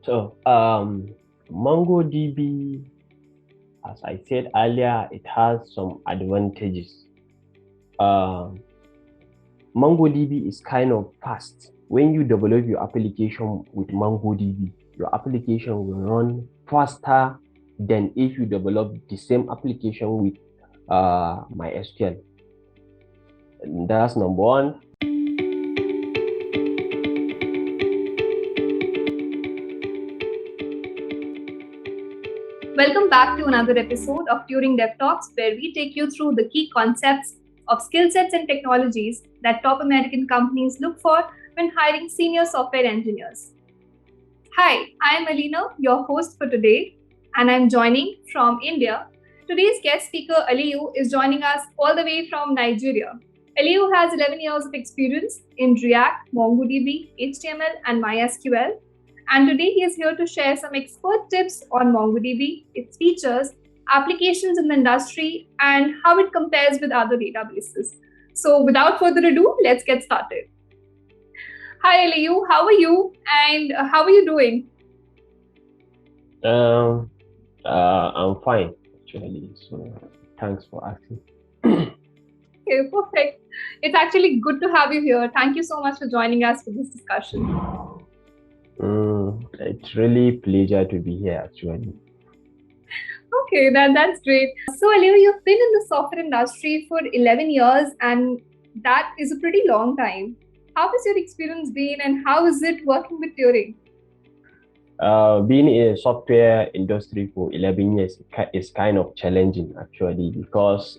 So, MongoDB, as I said earlier, it has some advantages. Um, MongoDB is kind of fast. When you develop your application with MongoDB, your application will run faster than if you develop the same application with MySQL. That's number one. Welcome back to another episode of Turing Dev Talks, where we take you through the key concepts of skill sets and technologies that top American companies look for when hiring senior software engineers. Hi, I am Alina, your host for today, and I'm joining from India. Today's guest speaker, Aliyu, is joining us all the way from Nigeria. Aliyu has 11 years of experience in React, MongoDB, HTML, and MySQL. And today he is here to share some expert tips on MongoDB, its features, applications in the industry, and how it compares with other databases. So without further ado, let's get started. Hi Aliyu, how are you? And how are you doing? I'm fine, actually. So thanks for asking. Okay, perfect. It's actually good to have you here. Thank you so much for joining us for this discussion. It's really a pleasure to be here, actually. Okay, that's great. So, Aliyu, you've been in the software industry for 11 years, and that is a pretty long time. How has your experience been, and how is it working with Turing? Being in a software industry for 11 years is kind of challenging, actually, because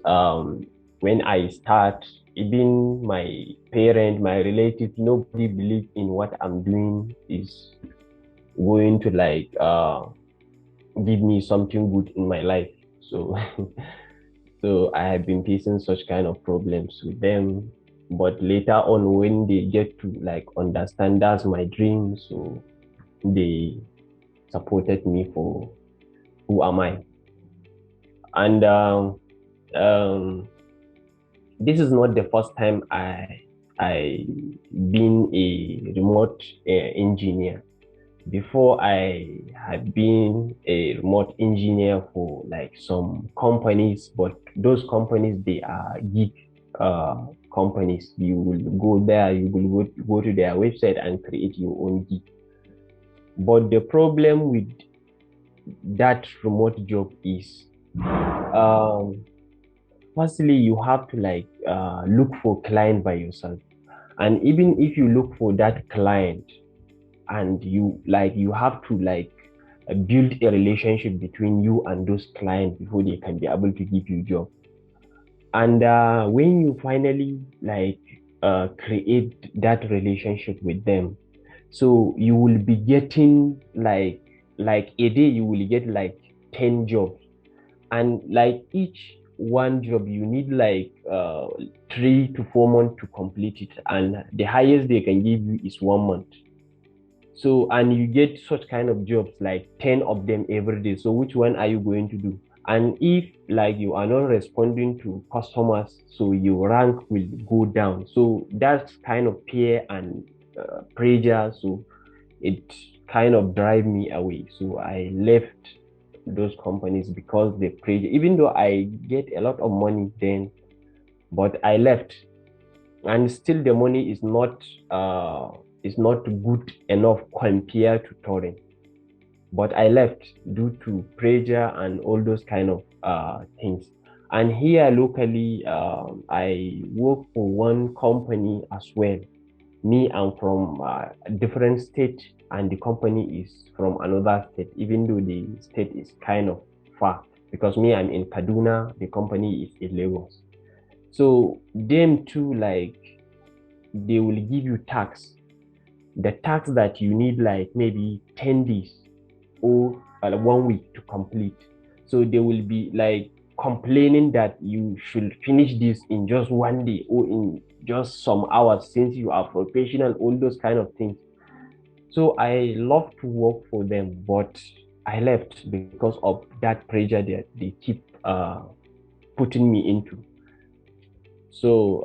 when I start, even my parent, my relative, nobody believed in what I'm doing is going to give me something good in my life. So, so I have been facing such kind of problems with them. But later on, when they get to understand that's my dream, so they supported me for who am I. And this is not the first time I been a remote engineer. Before, I had been a remote engineer for some companies, but those companies, they are gig companies. You will go there, you will go to their website and create your own gig. But the problem with that remote job is, firstly, you have to look for client by yourself. And even if you look for that client, and you have to build a relationship between you and those clients before they can be able to give you job. And when you finally create that relationship with them, so you will be getting like a day you will get 10 jobs, and each one job you need 3 to 4 months to complete it, and the highest they can give you is 1 month. So, and you get such kind of jobs, 10 of them every day. So which one are you going to do? And if you are not responding to customers, so your rank will go down. So that's kind of fear and pressure. So it kind of drive me away. So I left those companies because the pressure, even though I get a lot of money then, but I left, and still the money is not good enough compared to Turing. But I left due to pressure and all those kind of things. And here locally, I work for one company as well. Me, I'm from a different state, and the company is from another state, even though the state is kind of far. Because me, I'm in Kaduna, the company is in Lagos. So them too, they will give you tax. The tax that you need maybe 10 days or 1 week to complete. So they will be complaining that you should finish this in just 1 day or in just some hours, since you are professional, all those kind of things. So I love to work for them, but I left because of that pressure that they keep putting me into. So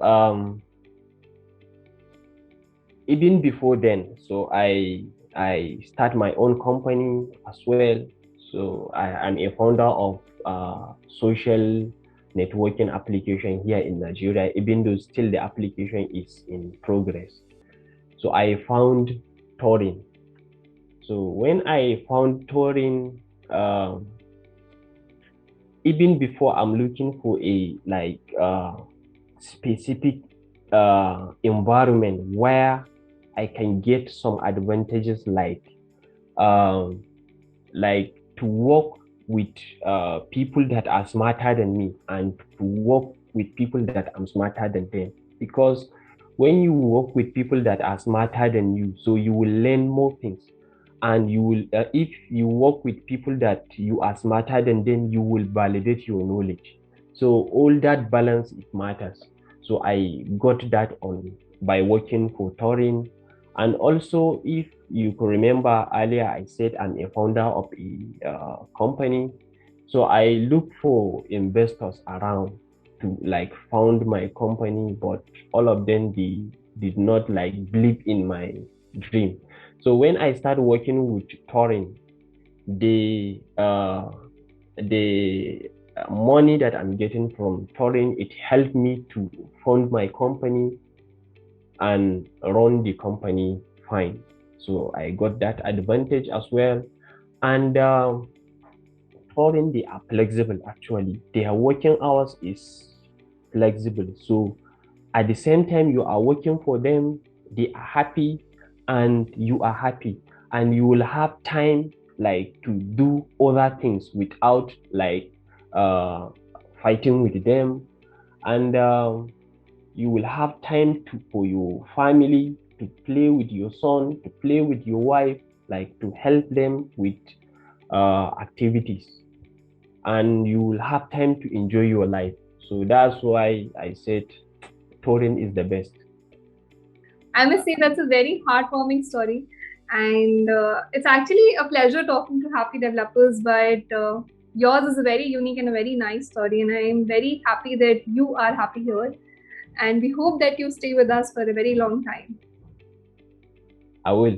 even before then, so I I start my own company as well. So I am a founder of social networking application here in Nigeria, even though still the application is in progress. So I found Turing. So when I found Turing, even before I'm looking for a specific environment where I can get some advantages um, like to work with people that are smarter than me and to work with people that I'm smarter than them. Because when you work with people that are smarter than you, so you will learn more things. And you will, if you work with people that you are smarter than them, you will validate your knowledge. So all that balance, it matters. So I got that on by working for Turing. And also, if you could remember earlier, I said I'm a founder of a company. So I look for investors around to found my company, but all of them did not believe in my dream. So when I started working with Turing, the money that I'm getting from Turing, it helped me to fund my company and run the company fine. So I got that advantage as well. And Turing, they are flexible actually. Their working hours is flexible. So at the same time you are working for them, they are happy and you are happy. And you will have time to do other things without fighting with them. And you will have time for your family, to play with your son, to play with your wife, to help them with activities. And you will have time to enjoy your life. So that's why I said Turing is the best. I must say that's a very heartwarming story. And it's actually a pleasure talking to happy developers, but yours is a very unique and a very nice story. And I am very happy that you are happy here. And we hope that you stay with us for a very long time. I will.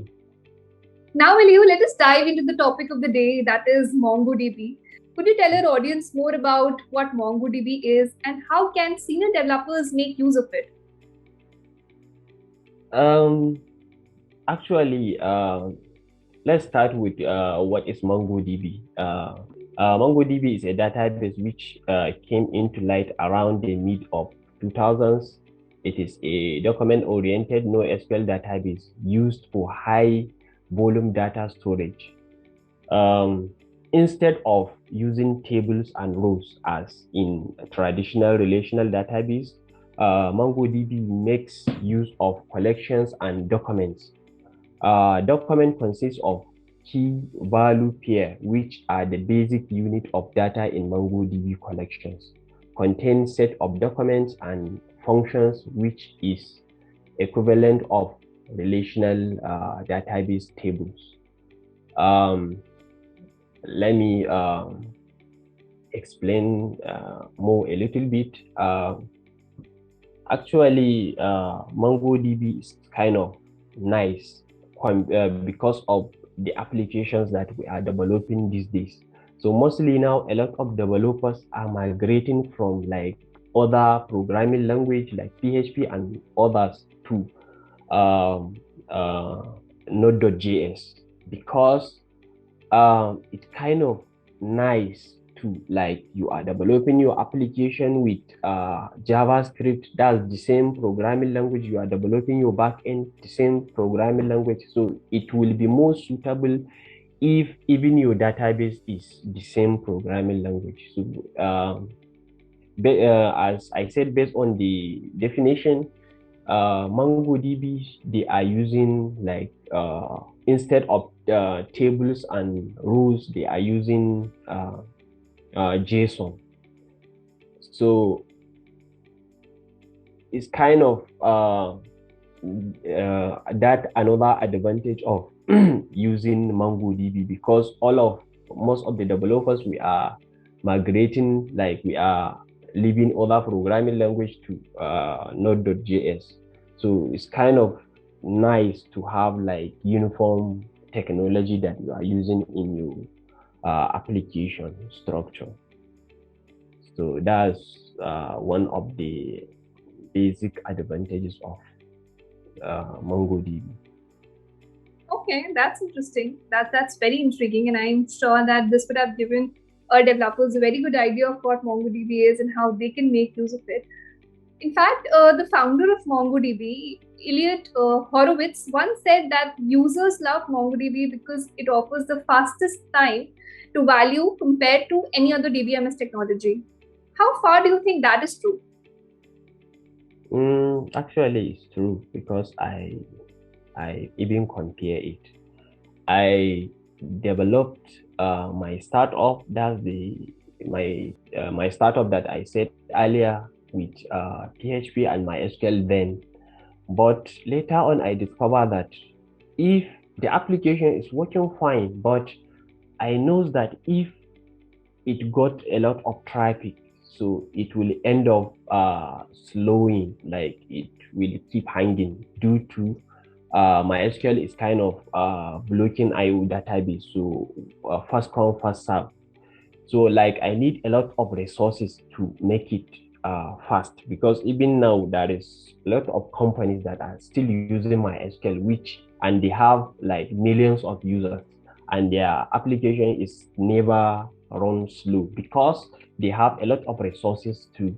Now, Aliyu, let us dive into the topic of the day, that is MongoDB. Could you tell our audience more about what MongoDB is and how can senior developers make use of it? Actually, let's start with what is MongoDB. MongoDB is a database which came into light around the mid of 2000s. It is a document-oriented NoSQL database used for high-volume data storage. Instead of using tables and rows as in a traditional relational database, MongoDB makes use of collections and documents. Document consists of key value pair, which are the basic unit of data in MongoDB collections, contain set of documents and functions, which is equivalent of relational database tables. Let me explain more a little bit. Actually, MongoDB is kind of nice because of the applications that we are developing these days. So mostly now, a lot of developers are migrating from other programming language like PHP and others to Node.js, because it's kind of nice to you are developing your application with JavaScript. That's the same programming language. You are developing your backend, the same programming language. So it will be more suitable if even your database is the same programming language. So as I said, based on the definition, MongoDB, they are using instead of tables and rows, they are using JSON. So it's kind of that another advantage of using MongoDB, because most of the developers, we are migrating, we are leaving other programming language to Node.js. So it's kind of nice to have uniform technology that you are using in your application structure. So that's one of the basic advantages of MongoDB. Okay, that's interesting. That's very intriguing, and I'm sure that this would have given our developers a very good idea of what MongoDB is and how they can make use of it. In fact, the founder of MongoDB, Aliyu Horowitz, once said that users love MongoDB because it offers the fastest time to value compared to any other DBMS technology. How far do you think that is true? Actually, it's true because I even compare it. I developed my startup. That's my startup that I said earlier with PHP and MySQL then. But later on, I discovered that if the application is working fine, but I know that if it got a lot of traffic, so it will end up slowing, like it will keep hanging due to MySQL is kind of blocking IO database, so first come first serve. So like I need a lot of resources to make it fast, because even now there is a lot of companies that are still using MySQL, and they have like millions of users, and their application is never run slow because they have a lot of resources to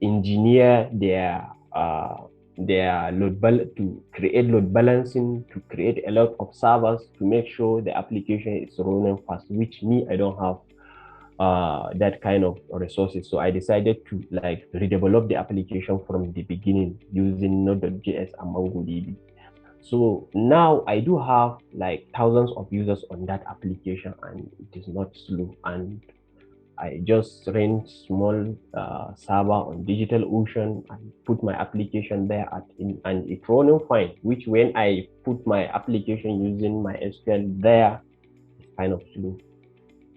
engineer their to create load balancing, to create a lot of servers to make sure the application is running fast, which me, I don't have that kind of resources. So I decided to like redevelop the application from the beginning using Node.js and MongoDB. So now I do have like thousands of users on that application, and it is not slow. And I just rent small server on DigitalOcean and put my application there and it's running fine, which when I put my application using my SQL there, it's kind of slow.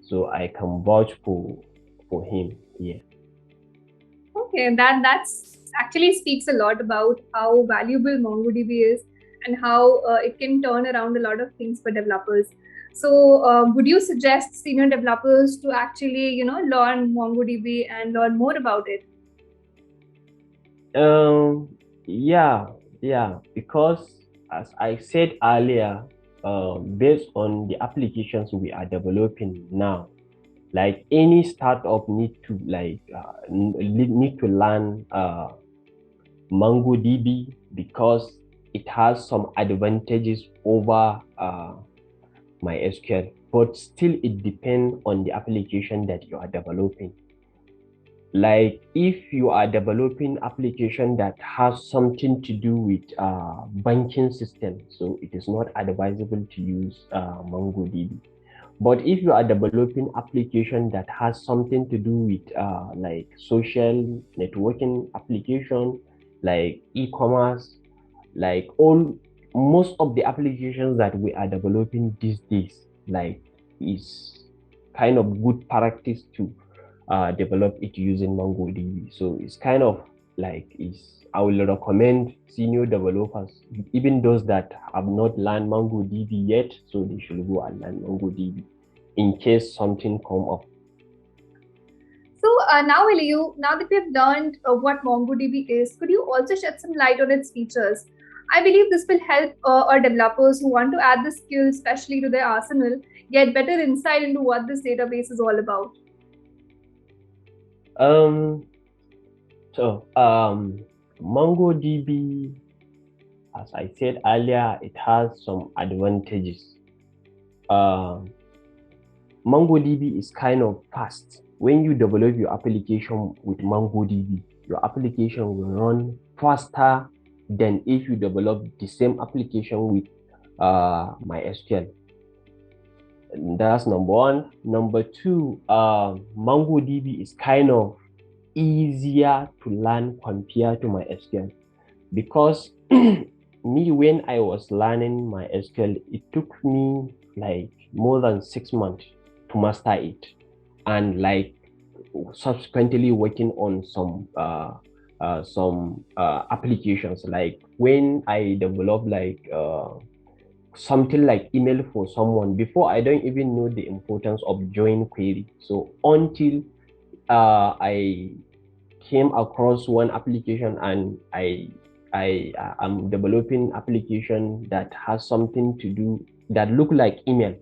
So I can vouch for him here. Okay, that's actually speaks a lot about how valuable MongoDB is and how it can turn around a lot of things for developers. So, would you suggest senior developers to actually, learn MongoDB and learn more about it? Yeah, because as I said earlier, based on the applications we are developing now, like any startup need to learn MongoDB because it has some advantages over MySQL, but still it depends on the application that you are developing. Like if you are developing application that has something to do with banking system, so it is not advisable to use MongoDB. But if you are developing application that has something to do with like social networking application, like e-commerce, like most of the applications that we are developing these days, like is kind of good practice to develop it using MongoDB. So it's kind of like I will recommend senior developers, even those that have not learned MongoDB yet, so they should go and learn MongoDB in case something come up. So now, Aliyu, now that we have learned what MongoDB is, could you also shed some light on its features? I believe this will help our developers who want to add the skills, especially to their arsenal, get better insight into what this database is all about. MongoDB, as I said earlier, it has some advantages. MongoDB is kind of fast. When you develop your application with MongoDB, your application will run faster than if you develop the same application with MySQL. That's number one. Number two, MongoDB is kind of easier to learn compared to MySQL, because me, when I was learning MySQL, it took me like more than 6 months to master it, and like subsequently working on some applications. Like when I developed like something like email for someone before, I don't even know the importance of join query. So until I came across one application, and I am developing application that has something to do that look like email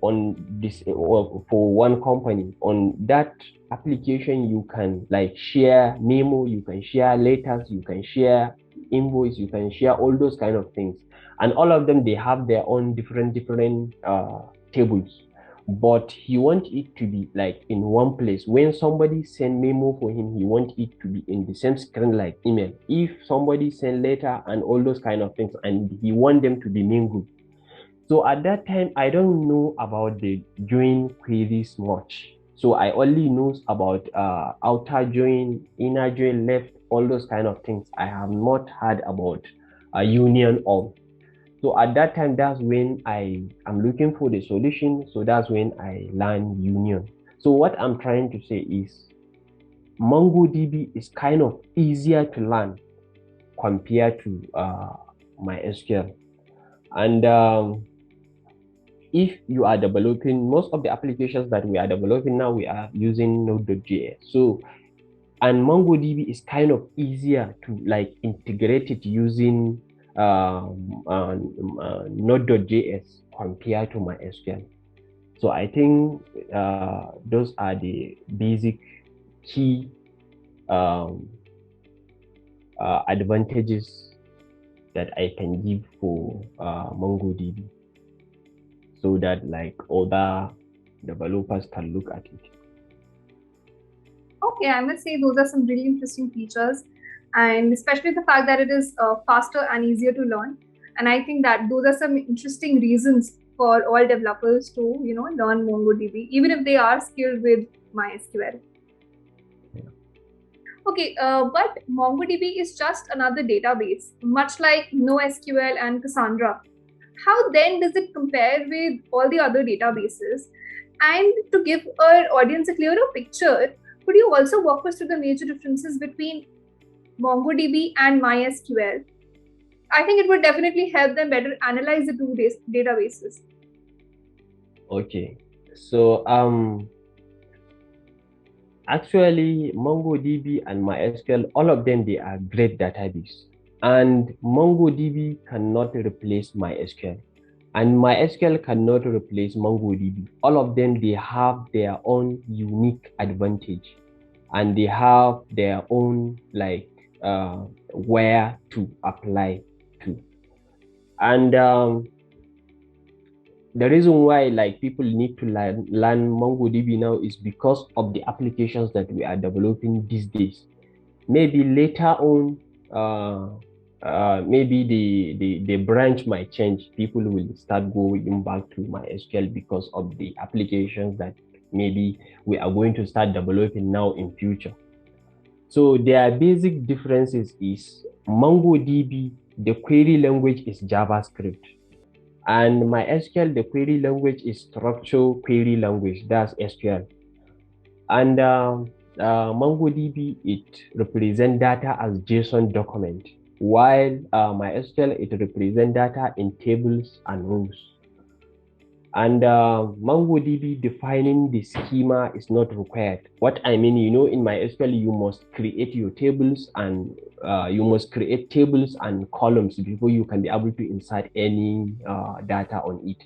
on this for one company. On that application, you can like share memo, you can share letters, you can share invoice, you can share all those kind of things, and all of them, they have their own different tables, but he want it to be like in one place. When somebody send memo for him, he want it to be in the same screen like email. If somebody send letter and all those kind of things, and he want them to be mingled. So at that time, I don't know about the join queries much. So I only know about outer join, inner join, left, all those kind of things. I have not heard about a union of. So at that time, that's when I am looking for the solution. So that's when I learned union. So what I'm trying to say is MongoDB is kind of easier to learn compared to MySQL. And if you are developing, most of the applications that we are developing now, we are using Node.js. So, and MongoDB is kind of easier to like integrate it using Node.js compared to MySQL. So I think those are the basic key advantages that I can give for MongoDB, so that like other developers can look at it. Okay, I must say those are some really interesting features, and especially the fact that it is faster and easier to learn. And I think that those are some interesting reasons for all developers to learn MongoDB, even if they are skilled with MySQL. Okay, but MongoDB is just another database, much like NoSQL and Cassandra. How then does it compare with all the other databases? And to give our audience a clearer picture, could you also walk us through the major differences between MongoDB and MySQL? I think it would definitely help them better analyze the two databases. Okay, so actually MongoDB and MySQL, all of them, they are great database, and MongoDB cannot replace MySQL, and MySQL cannot replace MongoDB. All of them, they have their own unique advantage, and they have their own like where to apply to. And the reason why like people need to learn MongoDB now is because of the applications that we are developing these days. Maybe later on, maybe the branch might change. People will start going back to MySQL because of the applications that maybe we are going to start developing now in future. So their basic differences is MongoDB, the query language is JavaScript, and MySQL, the query language is structured query language, that's SQL. And MongoDB, it represents data as JSON document, while MySQL, it represents data in tables and rows. And MongoDB defining the schema is not required. What I mean, in MySQL, you must create your tables, and you must create tables and columns before you can be able to insert any data on it.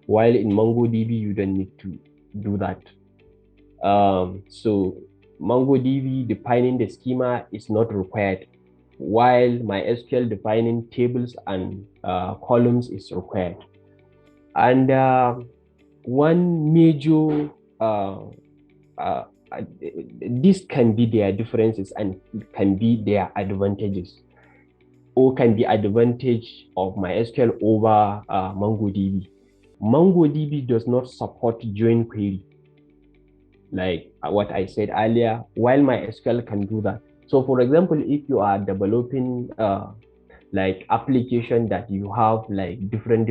While in MongoDB, you don't need to do that. So MongoDB defining the schema is not required, while MySQL defining tables and columns is required. And one major, this can be their differences and can be their advantages, or can be advantage of MySQL over MongoDB. MongoDB does not support join query, like what I said earlier, while MySQL can do that. So for example, if you are developing like application that you have like different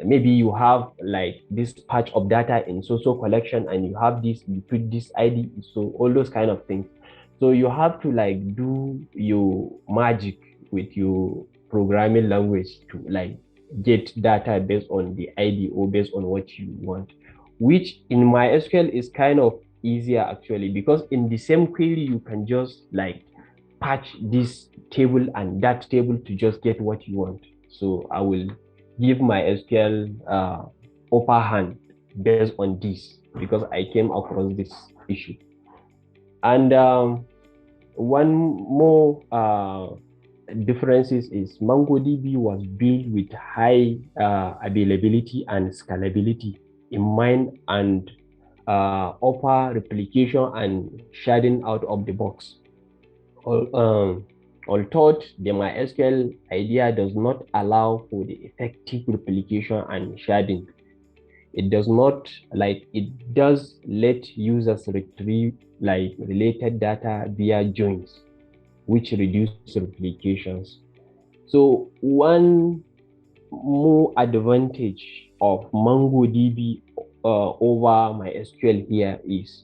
maybe you have like this patch of data in so collection, and you have this, you put this ID, so all those kind of things. So you have to like do your magic, with your programming language to like get data based on the ID or based on what you want, which in MySQL is kind of easier actually, because in the same query you can just like patch this table and that table to just get what you want. So I will give MySQL upper hand based on this because I came across this issue. And one more differences is MongoDB was built with high availability and scalability in mind, and offer replication and sharding out of the box. Although the MySQL idea does not allow for the effective replication and sharding, it does not it does let users retrieve like related data via joins, which reduce replications. So one more advantage of MongoDB over MySQL here is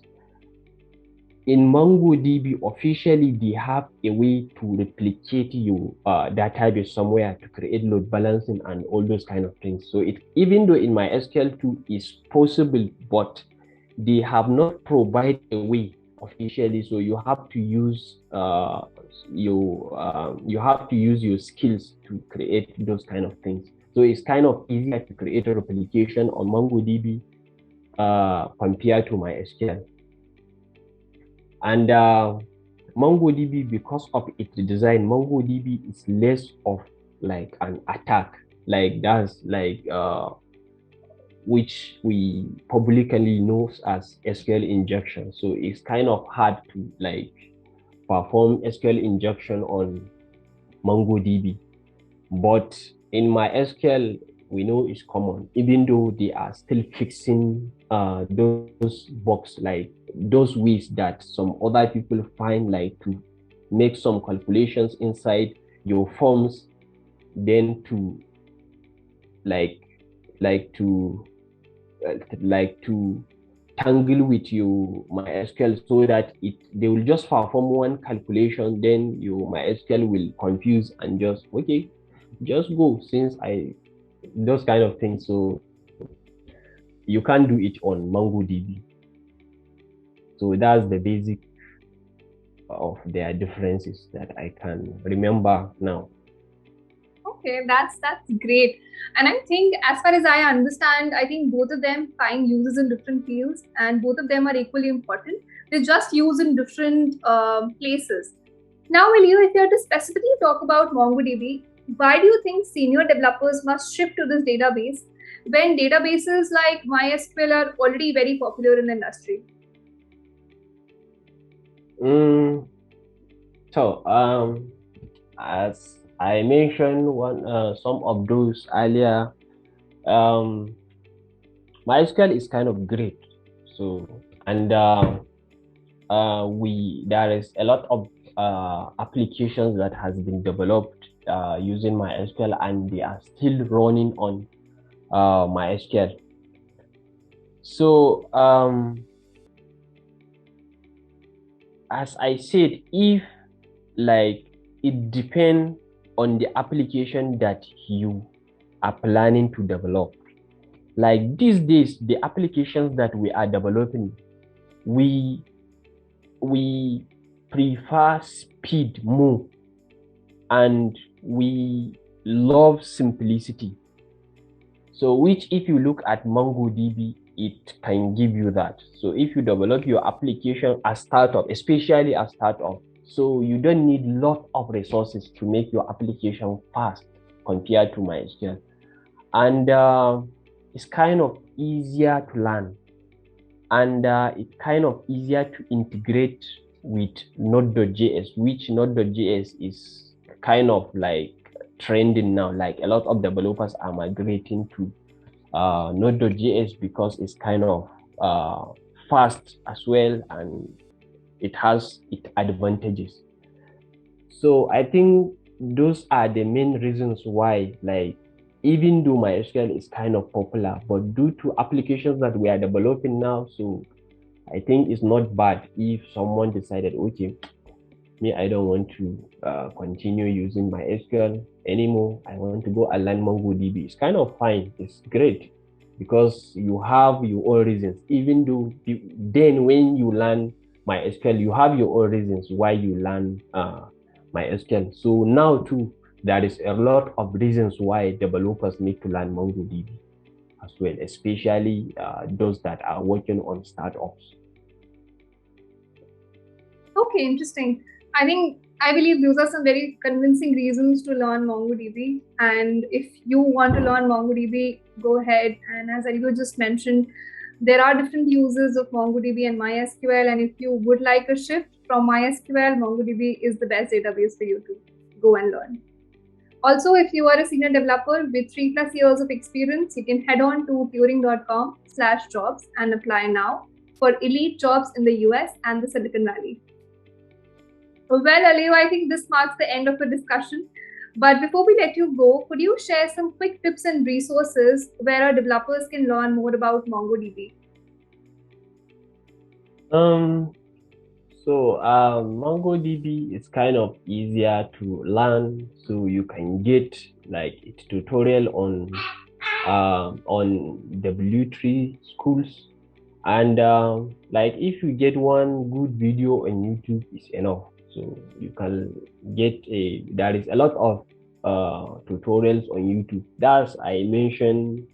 in MongoDB, officially, they have a way to replicate your database somewhere to create load balancing and all those kind of things. So even though in MySQL 2 is possible, but they have not provided a way officially. So you have to use your skills to create those kind of things. So it's kind of easier to create a replication on MongoDB compared to MySQL. And MongoDB, because of its design, MongoDB is less of like an attack, like that's like which we publicly know as SQL injection. So it's kind of hard to like perform SQL injection on MongoDB. But in MySQL, we know it's common, even though they are still fixing those bugs, like those ways that some other people find, like to make some calculations inside your forms, then to to tangle with your MySQL so that they will just perform one calculation, then your MySQL will confuse and just go, since those kind of things. So you can't do it on MongoDB. So that's the basic of their differences that I can remember now. Okay, that's great. And I think, as far as I understand, I think both of them find uses in different fields, and both of them are equally important. They're just used in different places. Now, Aliyu, if you have to specifically talk about MongoDB, why do you think senior developers must shift to this database when databases like MySQL are already very popular in the industry? So, as I mentioned some of those earlier, MySQL is kind of great. So, and there is a lot of applications that has been developed using MySQL, and they are still running on MySQL. So as I said, if like it depends on the application that you are planning to develop. Like these days, the applications that we are developing, we prefer speed more, and we love simplicity. So which, if you look at MongoDB, it can give you that. So if you develop your application as startup, especially as startup, so you don't need a lot of resources to make your application fast compared to MySQL. And it's kind of easier to learn, and it's kind of easier to integrate with Node.js, which Node.js is kind of like trending now. Like a lot of developers are migrating to Node.js because it's kind of fast as well, and it has its advantages. So I think those are the main reasons why, like, even though MySQL is kind of popular, but due to applications that we are developing now, so I think it's not bad if someone decided, okay, me, I don't want to continue using MySQL anymore. I want to go and learn MongoDB. It's kind of fine. It's great because you have your own reasons. Even though then when you learn MySQL, you have your own reasons why you learn MySQL. So now too, there is a lot of reasons why developers need to learn MongoDB as well, especially those that are working on startups. Okay, interesting. I believe those are some very convincing reasons to learn MongoDB. And if you want to learn MongoDB, go ahead. And as Aliyu just mentioned, there are different uses of MongoDB and MySQL. And if you would like a shift from MySQL, MongoDB is the best database for you to go and learn. Also, if you are a senior developer with 3+ years of experience, you can head on to turing.com/jobs and apply now for elite jobs in the US and the Silicon Valley. Well, Aliyu, I think this marks the end of the discussion. But before we let you go, could you share some quick tips and resources where our developers can learn more about MongoDB? MongoDB is kind of easier to learn, so you can get like a tutorial on W3 schools, and like if you get one good video on YouTube is enough. So you can get there is a lot of tutorials on YouTube. That's I mentioned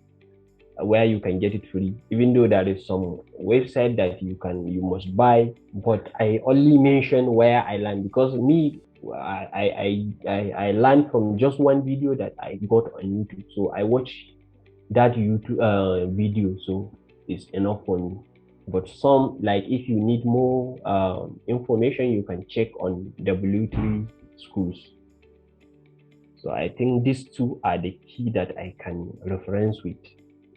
where you can get it free, even though there is some website that you must buy, but I only mention where I learned because me I learned from just one video that I got on YouTube. So I watch that YouTube video, so it's enough for me. But some, like if you need more information, you can check on W3 schools. So I think these two are the key that I can reference with,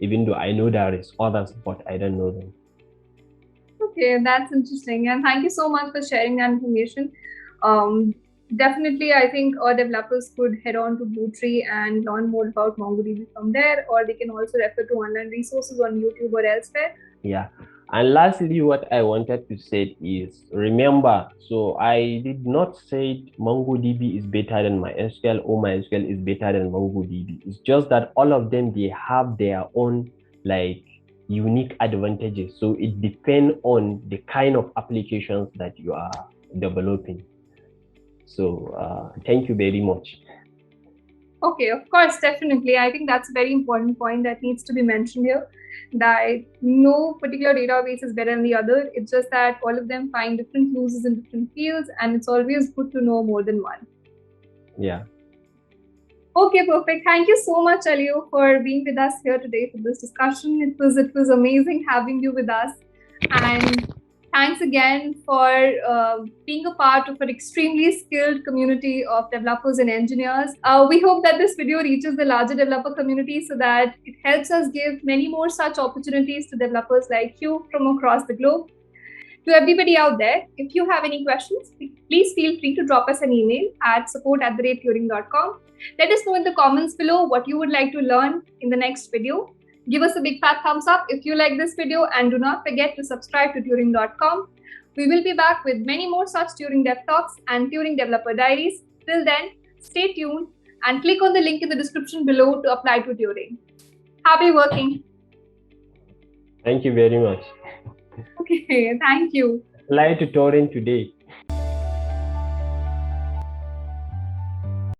even though I know there is others, but I don't know them. Okay, that's interesting. And thank you so much for sharing that information. Definitely, I think our developers could head on to Bluetree and learn more about MongoDB from there, or they can also refer to online resources on YouTube or elsewhere. Yeah. And lastly, what I wanted to say is, remember, so I did not say MongoDB is better than MySQL or MySQL is better than MongoDB. It's just that all of them, they have their own like unique advantages. So it depends on the kind of applications that you are developing. So thank you very much. Okay, of course, definitely. I think that's a very important point that needs to be mentioned here, that no particular database is better than the other. It's just that all of them find different uses in different fields, and it's always good to know more than one. Yeah. Okay, perfect. Thank you so much, Aliyu, for being with us here today for this discussion. It was amazing having you with us. And thanks again for being a part of an extremely skilled community of developers and engineers. We hope that this video reaches the larger developer community so that it helps us give many more such opportunities to developers like you from across the globe. To everybody out there, if you have any questions, please feel free to drop us an email at support@turing.com. Let us know in the comments below what you would like to learn in the next video. Give us a big fat thumbs up if you like this video, and do not forget to subscribe to Turing.com. We will be back with many more such Turing Dev Talks and Turing Developer Diaries. Till then, stay tuned and click on the link in the description below to apply to Turing. Happy working. Thank you very much. Okay, thank you. Apply to Turing today.